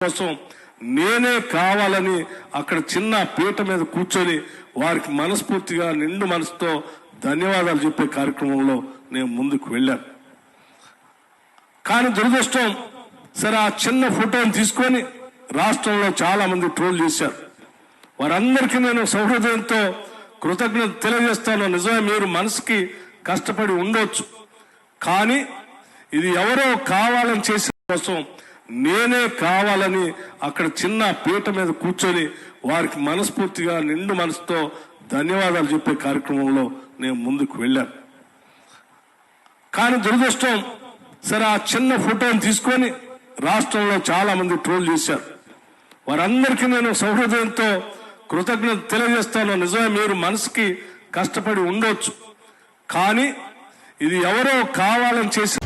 కోసం నేనే కావాలని అక్కడ చిన్న పీట మీద కూర్చొని వారికి మనస్ఫూర్తిగా నిండు మనసుతో ధన్యవాదాలు చెప్పే కార్యక్రమంలో నేను ముందుకు వెళ్ళాను. కానీ దురదృష్టం, సరే ఆ చిన్న ఫోటోని తీసుకొని రాష్ట్రంలో చాలా మంది ట్రోల్ చేశారు. వారందరికీ నేను సౌహృదయంతో కృతజ్ఞత తెలియజేస్తాను. నిజమే, మీరు మనసుకి కష్టపడి ఉండొచ్చు, కానీ ఇది ఎవరో కావాలని చేసే కోసం నేనే కావాలని అక్కడ చిన్న పీట మీద కూర్చొని వారికి మనస్ఫూర్తిగా నిండు మనసుతో ధన్యవాదాలు చెప్పే కార్యక్రమంలో నేను ముందుకు వెళ్ళాను. కానీ దురదృష్టం, సరే ఆ చిన్న ఫోటోని తీసుకొని రాష్ట్రంలో చాలా మంది ట్రోల్ చేశారు. వారందరికీ నేను సౌహృదయంతో కృతజ్ఞత తెలియజేస్తాను. నిజమే, మీరు మనసుకి కష్టపడి ఉండొచ్చు, కానీ ఇది ఎవరో కావాలని చేసే